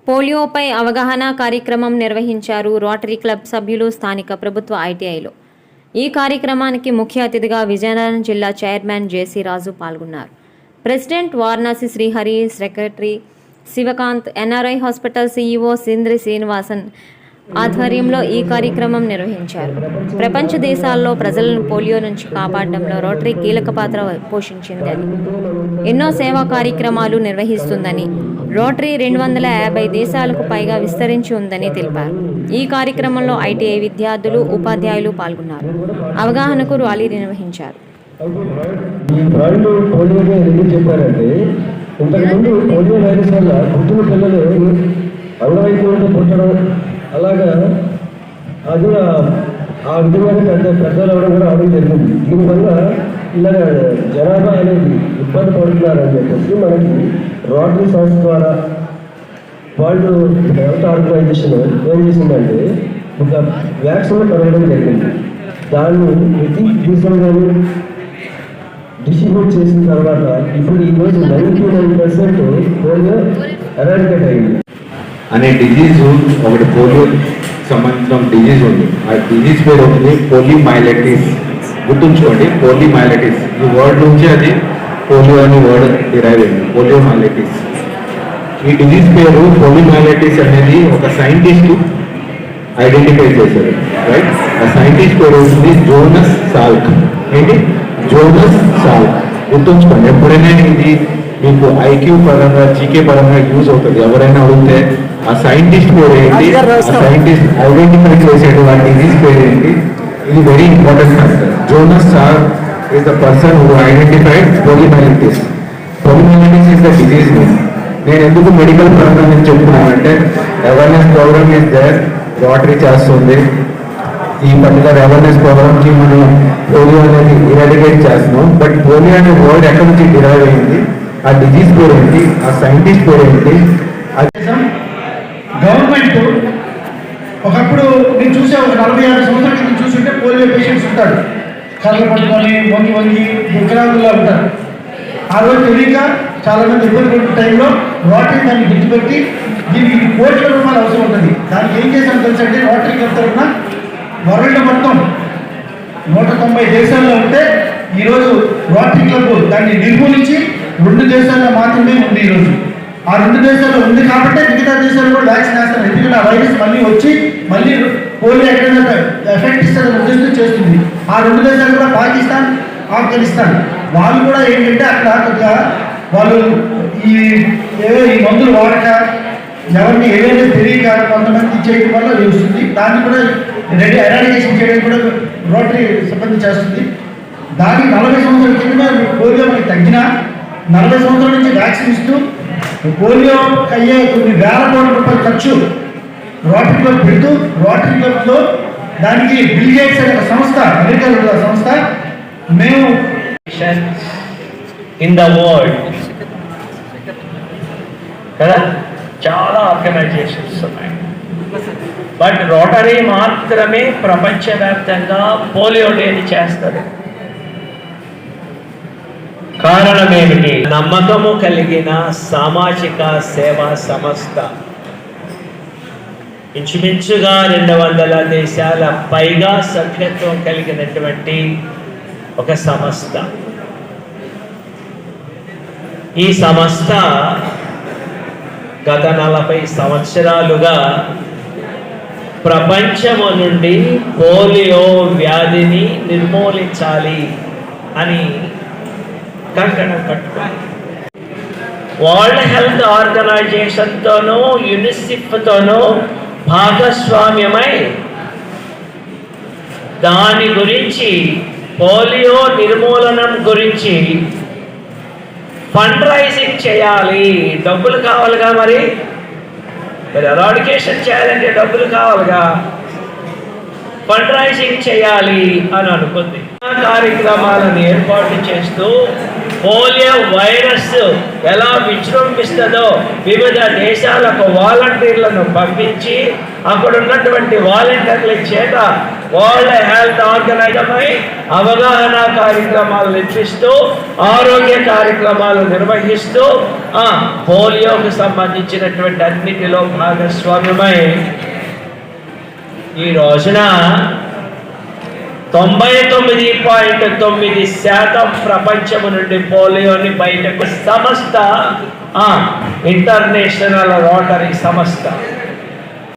పోలియోపై అవగాహన కార్యక్రమం నిర్వహించారు రోటరీ క్లబ్ సభ్యులు స్థానిక ప్రభుత్వ ఐటీఐలో. ఈ కార్యక్రమానికి ముఖ్య అతిథిగా విజయనగరం జిల్లా చైర్మన్ జేసీ రాజు పాల్గొన్నారు. President Varanasi Srihari, secretary Shivakant, NRI hospital CEO Sindri Srinivasan ఆధ్వర్యంలో ఈ కార్యక్రమం నిర్వహించారు. ప్రపంచ దేశాల్లో ప్రజలను పోలియో నుంచి కాపాడడంలో రోటరీ కీలక పాత్ర పోషించిందని, ఎన్నో సేవా కార్యక్రమాలు నిర్వహిస్తుందని, రోటరీ 250 దేశాలకు పైగా విస్తరించి ఉందని తెలిపారు. ఈ కార్యక్రమంలో ఐటీఐ విద్యార్థులు, ఉపాధ్యాయులు పాల్గొన్నారు. అవగాహనకు ర్యాలీ నిర్వహించారు. ఇంతకుముందు పోలియో వైరస్ వల్ల పుట్టిన పిల్లలు అంగవైకల్యంతో పుట్టడం, అలాగా అది ఆ విధంగా పెద్దలు అవడం కూడా అవడం జరిగింది. దీనివల్ల ఇలా జనాభా అనేది ఇబ్బంది పడుతున్నారని చెప్పేసి మనకి రోటరీ సంస్థ ద్వారా వరల్డ్ హెల్త్ ఆర్గనైజేషన్ ఏం చేసిందంటే ఒక వ్యాక్సిన్ పెరగడం జరిగింది. దాన్ని ప్రతి దేశంలోనూ డిస్ట్రిబ్యూట్ చేసిన తర్వాత ఇప్పుడు ఈరోజు 99% పోలియో ఎరాడికేట్ అయింది. అనే డిజీజ్ ఒకటి పోలియో సంబంధించిన డిజీజ్ ఉంది. ఆ డిజీజ్ పేరు ఉంది పోలియోమైలైటిస్. గుర్తుంచుకోండి, పోలియోమైలైటిస్ ఈ వర్డ్ నుంచి అది పోలియో అనే వర్డ్ డిరైవ్ అయింది, పోలియోమైలైటిస్. ఈ డిజీజ్ పేరు పోలియోమైలైటిస్ అనేది ఒక సైంటిస్ట్ ఐడెంటిఫై చేశారు, రైట్? ఆ సైంటిస్ట్ పేరు ఉంది జోనస్ సాల్క్. ఏంటి? Jonas Salk. గుర్తుంచుకోండి, ఎప్పుడైనా ఇది మీకు ఐక్యూ పరంగా, జీకే పరంగా యూజ్ అవుతుంది. ఎవరైనా అడిగితే ఆ సైంటిస్ట్ పేరు ఏంటి, ఆ సైంటిస్ట్ ఐడెంటిఫై చేసేటువంటి డిజీజ్ పేరు ఏంటి, ఇది very important factor. Jonas Salk is the person who identified poliomyelitis. Poliomyelitis is the disease name. నేను ఎందుకు మెడికల్ పరంగా నేను చెప్తున్నానంటే awareness program is there, rotary చేస్తుంది. ఈ పర్టికులర్ అవేర్నెస్ ప్రోగ్రామ్కి మనం పోలియో అనేది ఇరాడికేట్ చేస్తున్నాం. బట్ పోలియో అనే వర్డ్ ఎక్కడి నుంచి డిరైవ్ అయింది, ఆ డిజీజ్ పేరు ఏంటి, ఆ సైంటిస్ట్ పేరు ఏంటి. గవర్నమెంట్ ఒకప్పుడు నేను చూసే ఒక 46 సంవత్సరాల కింద చూస్తుంటే పోలియో పేషెంట్స్ ఉంటారు, కళ్ళు పట్టుకొని వంగి వికలాంగుల్లో ఉంటారు. ఆ రోజు తెలియక చాలా మంది ఇబ్బంది పడుతున్న టైంలో రోటరీ దాన్ని గుర్తుపెట్టి దీనికి కోట్ల రూపాయలు అవసరం ఉంటుంది. దానికి ఏం చేశాను తెలుసు అంటే, రోటరీ క్లబ్ తరఫున వరల్డ్ మొత్తం 190 దేశాల్లో ఉంటే ఈరోజు రోటరీ క్లబ్ దాన్ని నిర్మూలించి 2 దేశాల్లో మాత్రమే ఉంది. ఈరోజు ఆ 2 దేశాల్లో ఉంది కాబట్టి మిగతా దేశాలు కూడా వ్యాక్సిన్ వేస్తారు. ఎందుకంటే ఆ వైరస్ మళ్ళీ వచ్చి మళ్ళీ పోలియో ఎక్కడైనా ఎఫెక్ట్ ఇస్తుందని ఉద్దేశంతో చేస్తుంది. ఆ 2 దేశాలు కూడా పాకిస్తాన్, ఆఫ్ఘనిస్తాన్. వాళ్ళు కూడా ఏంటంటే అక్కడ కొద్దిగా వాళ్ళు ఈ మందులు వాడక, ఎవరిని ఏదైనా తెలియక కొంతమంది చేయడం వల్ల వస్తుంది. దాన్ని కూడా ఎరాడికేషన్ చేయడానికి కూడా రోటరీ సిబ్బంది చేస్తుంది. దానికి 40 సంవత్సరాల కింద పోలియో మనకి తగ్గినా 40 సంవత్సరాల నుంచి వ్యాక్సిన్ ఇస్తూ పోలియో అయ్యే కొన్ని వేల కోట్ల రూపాయల ఖర్చు రోటరీ క్లబ్ పెడుతూ, రోటరీ క్లబ్లో దానికి బిల్ గేట్స్ అనే సంస్థ, అమెరికాలో సంస్థ, మేము ఇన్ ద వరల్డ్ కదా చాలా ఆర్గనైజేషన్స్ ఉన్నాయి. బట్ రోటరీ మాత్రమే ప్రపంచవ్యాప్తంగా పోలియో డేని చేస్తారు. కారణం ఏమిటి? నమ్మకము కలిగిన సామాజిక సేవా సంస్థ. ఇంచుమించుగా 200 దేశాల పైగా సభ్యత్వం కలిగినటువంటి ఒక సంస్థ. ఈ సంస్థ గత 40 సంవత్సరాలుగా ప్రపంచము నుండి పోలియో వ్యాధిని నిర్మూలించాలి అని కంకణం కట్టుకుంది. వరల్డ్ హెల్త్ ఆర్గనైజేషన్తోనూ యునిసెఫ్తోనూ భాగస్వామ్యమై దాని గురించి, పోలియో నిర్మూలనం గురించి ఫండ్ రైజింగ్ చేయాలి. డబ్బులు కావాలిగా, మరి ఎరాడికేషన్ చేయాలంటే డబ్బులు కావాలిగా. ఫండ్ రైజింగ్ చేయాలి అని అనుకుంది. ఆ కార్యక్రమాలను ఏర్పాటు చేస్తూ పోలియో వైరస్ ఎలా విజృంభిస్తుందో వివిధ దేశాలకు వాలంటీర్లను పంపించి అక్కడ ఉన్నటువంటి వాలంటీర్ల చేత వరల్డ్ హెల్త్ ఆర్గనైజేషన్ అవగాహన కార్యక్రమాలు నిర్వహిస్తూ ఆరోగ్య కార్యక్రమాలు నిర్వహిస్తూ పోలియోకు సంబంధించినటువంటి అన్నిటిలో భాగస్వామ్యమై ఈ రోజున 99.9% ప్రపంచం నుండి పోలియోని బయటకు సంస్థ ఇంటర్నేషనల్ రోటరీ సంస్థ